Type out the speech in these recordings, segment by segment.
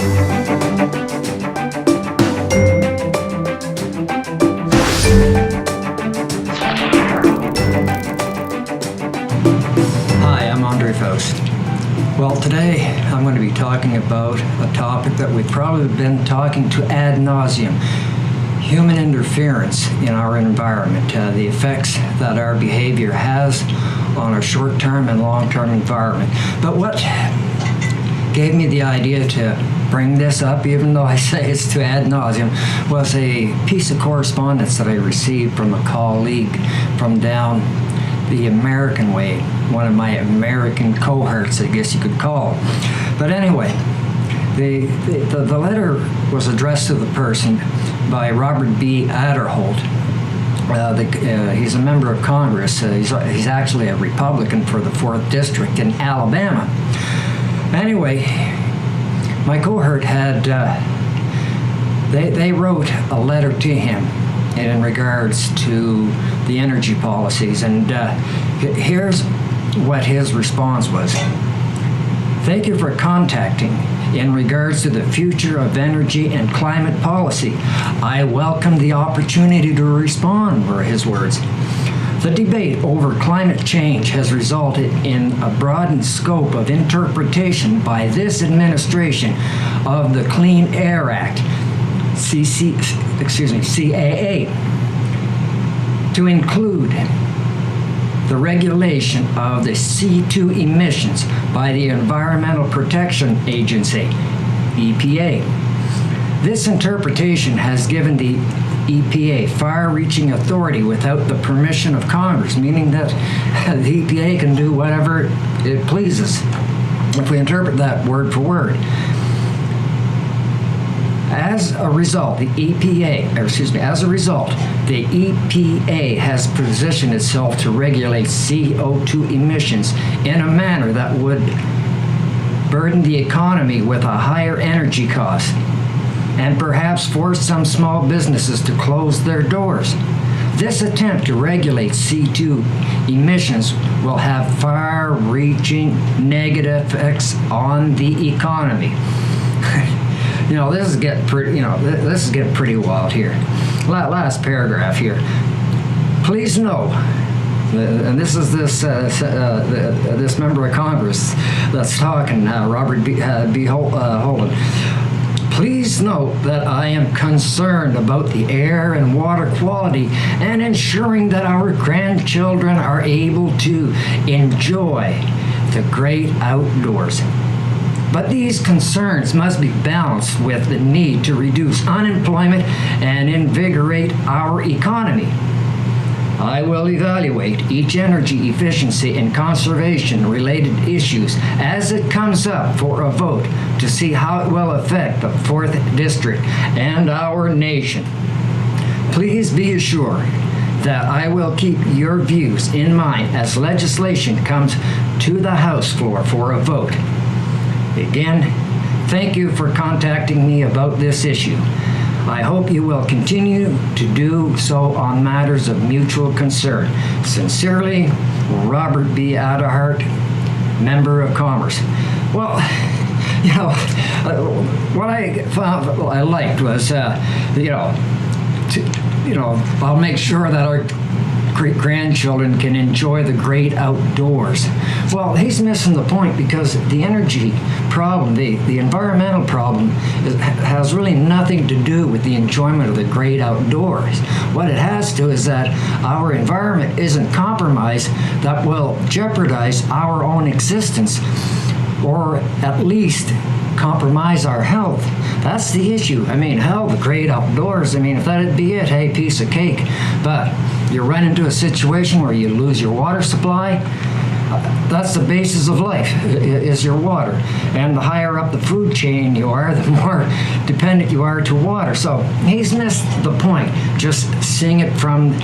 Well, today I'm going to be talking about a topic that we've probably been talking to ad nauseum: human interference in our environment, the effects that our behavior has on our short-term and long-term environment. But what gave me the idea to bring this up, even though I say it's to ad nauseum, was a piece of correspondence that I received from a colleague from down the American way, one of my American cohorts, I guess you could call. But anyway, the letter was addressed to the person by Robert B. Aderholt. He's a member of Congress. He's actually a Republican for the 4th District in Alabama. Anyway, my cohort had, they wrote a letter to him in regards to the energy policies, and here's what his response was. Thank you for contacting in regards to the future of energy and climate policy. I welcome the opportunity to respond, were his words. The debate over climate change has resulted in a broadened scope of interpretation by this administration of the Clean Air Act, CAA, to include the regulation of the CO2 emissions by the Environmental Protection Agency, EPA. This interpretation has given the EPA far-reaching authority without the permission of Congress, meaning that the EPA can do whatever it pleases, if we interpret that word for word. As a result, the EPA has positioned itself to regulate CO2 emissions in a manner that would burden the economy with a higher energy cost and perhaps force some small businesses to close their doors. This attempt to regulate CO2 emissions will have far-reaching negative effects on the economy. This is getting pretty wild here. Last paragraph here. Please know, and this is this member of Congress that's talking, Robert B. Holden. Please note that I am concerned about the air and water quality and ensuring that our grandchildren are able to enjoy the great outdoors. But these concerns must be balanced with the need to reduce unemployment and invigorate our economy. I will evaluate each energy efficiency and conservation related issues as it comes up for a vote to see how it will affect the 4th District and our nation. Please be assured that I will keep your views in mind as legislation comes to the House floor for a vote. Again, thank you for contacting me about this issue. I hope you will continue to do so on matters of mutual concern. Sincerely, Robert B. Aderholt, Member of Commerce. Well, what I found I liked was, I'll make sure that our grandchildren can enjoy the great outdoors. Well, he's missing the point, because the energy problem, the environmental problem, has really nothing to do with the enjoyment of the great outdoors. What it has to is that our environment isn't compromised that will jeopardize our own existence, or at least compromise our health. That's the issue. The great outdoors, if that'd be it, hey, piece of cake. But you run into a situation where you lose your water supply. That's the basis of life, is your water. And the higher up the food chain you are, the more dependent you are to water. So he's missed the point, just seeing it from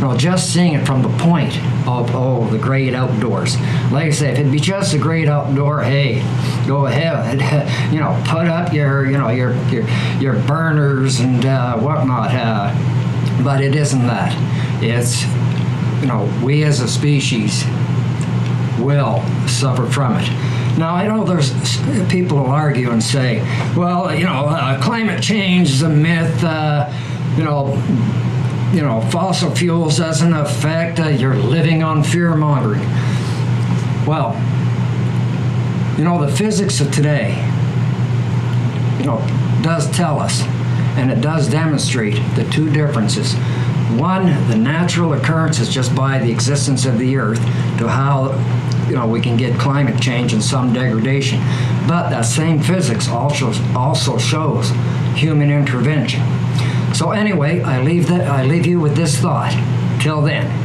the point of the great outdoors. Like I say, if it'd be just a great outdoor, hey, go ahead, put up your burners and whatnot. But it isn't that. It's, we as a species will suffer from it. Now, I know there's people who argue and say, well, climate change is a myth, fossil fuels doesn't affect, you're living on fear-mongering. Well, the physics of today, does tell us, and it does demonstrate the two differences. One, the natural occurrences just by the existence of the Earth, to how we can get climate change and some degradation. But that same physics also shows human intervention. So anyway, I leave you with this thought. Till then.